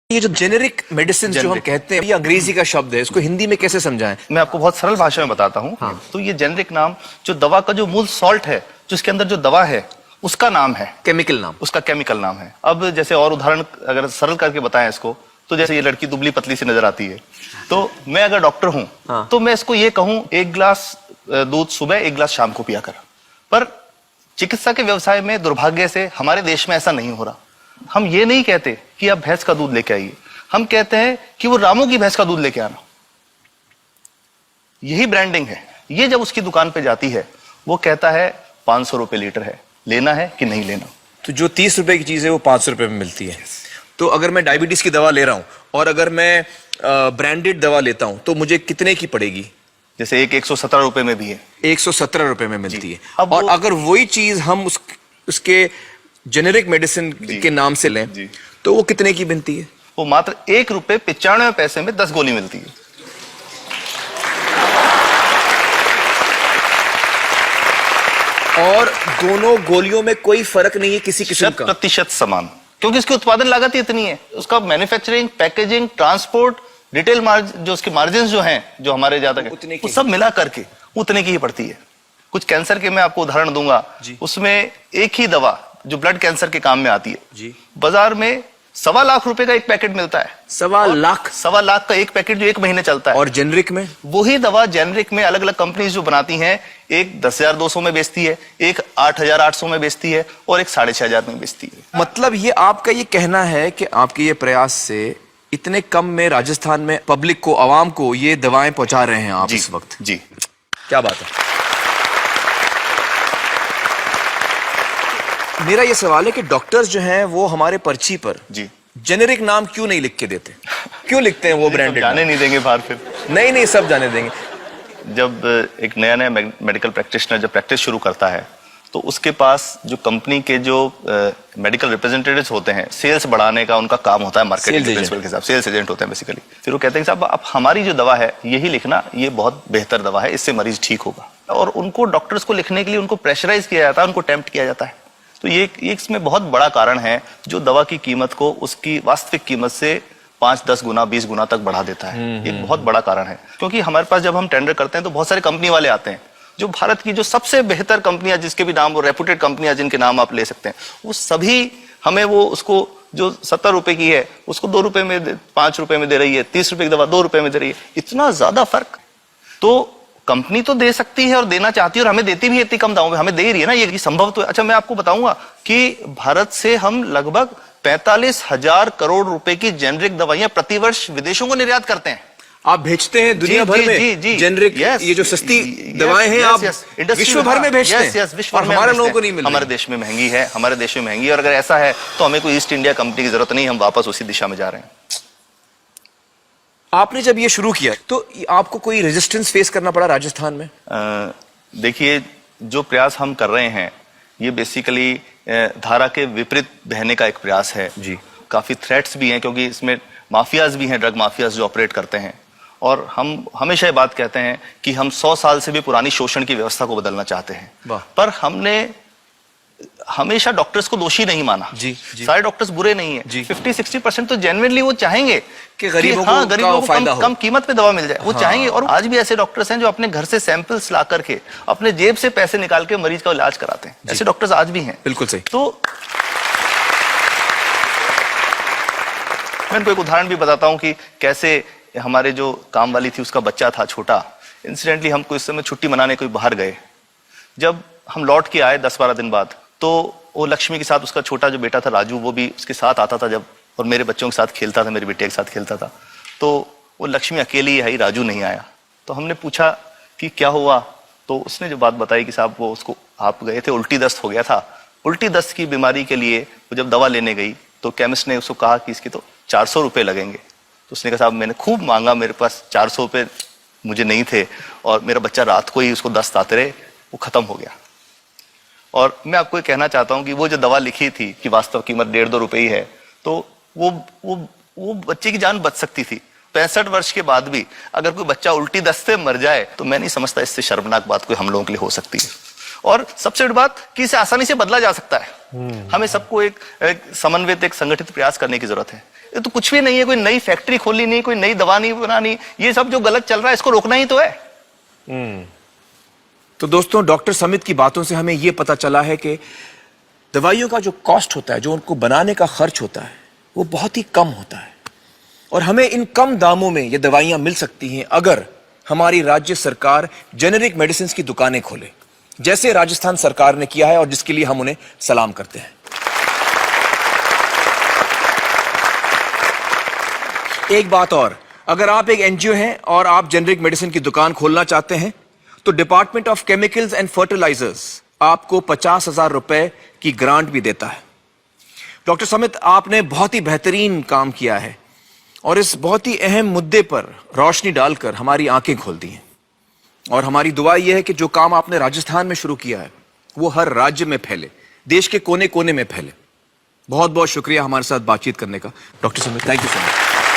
ये जो generic medicine जो हम कहते हैं, ये अंग्रेजी का शब्द है, इसको हिंदी में कैसे समझाएं? मैं आपको बहुत सरल भाषा में बताता हूँ। हाँ। तो ये जेनेरिक नाम जो दवा का जो मूल सॉल्ट है, जो इसके अंदर जो दवा है उसका नाम है, केमिकल नाम, उसका केमिकल नाम है। अब जैसे और उदाहरण अगर सरल करके बताएं इसको, तो जैसे ये लड़की दुबली पतली सी नजर आती है, तो मैं अगर डॉक्टर हूं हाँ। तो मैं इसको ये कहूं 1 गिलास दूध सुबह 1 गिलास शाम को पिया कर। पर चिकित्सा के व्यवसाय में दुर्भाग्य से हमारे देश में ऐसा नहीं हो रहा। हम ये नहीं कहते कि आप भैंस का दूध लेके आइए, हम कहते हैं कि वो रामू की भैंस का दूध लेके आना। यही ब्रांडिंग है। ये जब उसकी दुकान पे जाती है, वो कहता है 500 रुपए लीटर है, लेना है कि नहीं लेना। तो जो 30 रुपए की चीज है वो 500 रुपए में मिलती है। तो अगर मैं डायबिटीज की दवा ले रहा हूं और अगर मैं ब्रांडेड दवा लेता हूं तो मुझे कितने की पड़ेगी? जैसे एक 117 रुपए में भी है, 117 रुपए में मिलती है। और अगर वही चीज हम उसके जेनेरिक मेडिसिन के नाम से लें तो वो कितने की बनती है? वो मात्र 1 रुपए 95 पैसे में 10 गोली मिलती है। और दोनों गोलियों में कोई फर्क नहीं है किसी किस्म का? 100% समान, क्योंकि इसकी उत्पादन लागत ही इतनी है। उसका manufacturing, packaging, transport, retail margin, जो उसके मार्जिन जो हैं, जो हमारे ज्यादा वो सब मिला करके उतने की ही पड़ती है। कुछ कैंसर के मैं आपको उदाहरण दूंगा, उसमें एक ही दवा जो ब्लड कैंसर के काम में आती है, बाजार में 1.25 लाख रुपए का एक पैकेट मिलता है। 1.25 लाख का एक पैकेट जो 1 महीने चलता है। और जेनरिक में वही दवा जेनरिक में अलग अलग कंपनीज जो बनाती हैं, एक 10,200 में बेचती है, एक 8,800 में बेचती है और एक 6,500 में बेचती है। मतलब ये आपका ये कहना है कि आपके ये प्रयास से इतने कम में राजस्थान में पब्लिक को, आवाम को ये दवाएं पहुंचा रहे हैं आप इस वक्त? जी, क्या बात है। मेरा ये सवाल है कि डॉक्टर्स जो हैं वो हमारे पर्ची पर जेनेरिक नाम क्यों नहीं लिख के देते? क्यों लिखते हैं वो ब्रांडेड? जाने नहीं देंगे बाहर फिर? नहीं, सब जाने देंगे। जब एक नया मेडिकल प्रैक्टिशनर जब प्रैक्टिस शुरू करता है, तो उसके पास जो कंपनी के जो मेडिकल रिप्रेजेंटेटिव्स होते हैं, सेल्स बढ़ाने का उनका काम होता है, मार्केटिंग प्रिंसिपल के हिसाब से सेल्स एजेंट होते हैं बेसिकली। फिर वो कहते हैं साहब आप हमारी जो दवा है यही लिखना, ये बहुत बेहतर दवा है, इससे मरीज ठीक होगा। और उनको डॉक्टर्स को लिखने के लिए उनको प्रेशराइज किया जाता है, उनको टेम्प्ट किया जाता है। तो ये इसमें बहुत बड़ा कारण है जो दवा की कीमत को उसकी वास्तविक कीमत से 5, 10 गुना, 20 गुना तक बढ़ा देता है। एक बहुत बड़ा कारण है, क्योंकि हमारे पास जब हम टेंडर करते हैं तो बहुत सारे कंपनी वाले आते हैं, जो भारत की जो सबसे बेहतर कंपनियां, जिसके भी नाम वो रेपुटेड कंपनियां जिनके नाम आप ले सकते हैं, वो सभी हमें वो उसको जो 70 रुपए की है उसको 2 रुपए में, 5 रुपए में दे रही है। 30 रुपए की दवा 2 रुपए में दे रही है। इतना ज्यादा फर्क तो कंपनी तो दे सकती है और देना चाहती है, और हमें देती भी है इतनी कम दामों में, हमें दे रही है ना, ये संभव तो है। अच्छा, मैं आपको बताऊंगा कि भारत से हम लगभग 45,000 करोड़ रुपए की जेनरिक दवाइयां प्रतिवर्ष विदेशों को निर्यात करते हैं। आप भेजते हैं दुनिया भर में जेनरिक, ये जो सस्ती दवाएं हैं आप विश्व भर में भेजते हैं, और हमारे लोगों को नहीं मिल रही। हमारे देश में महंगी है, हमारे देश में महंगी है, और अगर ऐसा है तो हमें कोई ईस्ट इंडिया कंपनी की जरूरत नहीं, हम वापस उसी दिशा में जा रहे हैं। आपने जब ये शुरू किया तो आपको कोई रेजिस्टेंस फेस करना पड़ा राजस्थान में? देखिए, जो प्रयास हम कर रहे हैं ये बेसिकली धारा के विपरीत बहने का एक प्रयास है जी। काफी थ्रेट्स भी हैं, क्योंकि इसमें माफियाज भी हैं, ड्रग माफियाज जो ऑपरेट करते हैं। और हम हमेशा ये बात कहते हैं कि हम 100 साल से भी पुरानी शोषण की व्यवस्था को बदलना चाहते हैं, पर हमने हमेशा डॉक्टर्स को दोषी नहीं माना। सारे डॉक्टर्स बुरे नहीं है। 50-60% तो जेन्युइनली वो चाहेंगे कि गरीबों को कम कीमत पे दवा मिल जाए, वो चाहेंगे। और आज भी ऐसे डॉक्टर्स हैं जो अपने घर से सैंपल्स ला करके अपने जेब से पैसे निकाल के मरीज का इलाज कराते हैं। ऐसे डॉक्टर्स आज भी हैं। बिल्कुल सही। तो मैं इनको एक उदाहरण भी बताता हूँ कि कैसे हमारे जो काम वाली थी, उसका बच्चा था छोटा। इंसिडेंटली हम कुछ समय छुट्टी मनाने कोई बाहर गए। जब हम लौट के आए 10-12 दिन बाद, तो वो लक्ष्मी के साथ उसका छोटा जो बेटा था राजू, वो भी उसके साथ आता था जब, और मेरे बच्चों के साथ खेलता था, मेरे बेटे के साथ खेलता था। तो वो लक्ष्मी अकेली आई, राजू नहीं आया। तो हमने पूछा कि क्या हुआ, तो उसने जो बात बताई कि साहब वो उसको, आप गए थे, उल्टी दस्त हो गया था। उल्टी दस्त की बीमारी के लिए वो जब दवा लेने गई तो केमिस्ट ने उसको कहा कि इसके तो 400 रुपये लगेंगे। तो उसने कहा साहब मैंने खूब मांगा, मेरे पास 400 रुपये मुझे नहीं थे, और मेरा बच्चा रात को ही उसको दस्त आते रहे, वो खत्म हो गया। और मैं आपको ये कहना चाहता हूं कि वो जो दवा लिखी थी कि वास्तव कीमत 1.5-2 रुपए ही है, तो वो बच्चे की जान बच सकती थी। 65 वर्ष के बाद भी अगर कोई बच्चा उल्टी दस्त से मर जाए तो मैं नहीं समझता इससे शर्मनाक बात कोई हम लोगों के लिए हो सकती है। और सबसे बड़ी बात कि इसे आसानी से बदला जा सकता है। हमें सबको एक समन्वित, एक संगठित प्रयास करने की जरूरत है। ये तो कुछ भी नहीं है, कोई नई फैक्ट्री खोलनी नहीं, कोई नई दवा नहीं बनानी, ये सब जो गलत चल रहा है इसको रोकना ही तो है। तो दोस्तों, डॉक्टर समित की बातों से हमें यह पता चला है कि दवाइयों का जो कॉस्ट होता है, जो उनको बनाने का खर्च होता है, वो बहुत ही कम होता है और हमें इन कम दामों में ये दवाइयां मिल सकती हैं अगर हमारी राज्य सरकार जेनेरिक मेडिसिन की दुकानें खोले, जैसे राजस्थान सरकार ने किया है और जिसके लिए हम उन्हें सलाम करते हैं। एक बात और, अगर आप एक एनजीओ हैं और आप जेनेरिक मेडिसिन की दुकान खोलना चाहते हैं तो department of chemicals and fertilizers आपको 50,000 रुपए की ग्रांट भी देता है। डॉक्टर समित, आपने बहुत ही बेहतरीन काम किया है और इस बहुत ही अहम मुद्दे पर रोशनी डालकर हमारी आंखें खोल दी हैं और हमारी दुआ यह है कि जो काम आपने राजस्थान में शुरू किया है वो हर राज्य में फैले, देश के कोने कोने में फैले। बहुत बहुत शुक्रिया हमारे साथ बातचीत करने का doctor Samit. Thank you so much.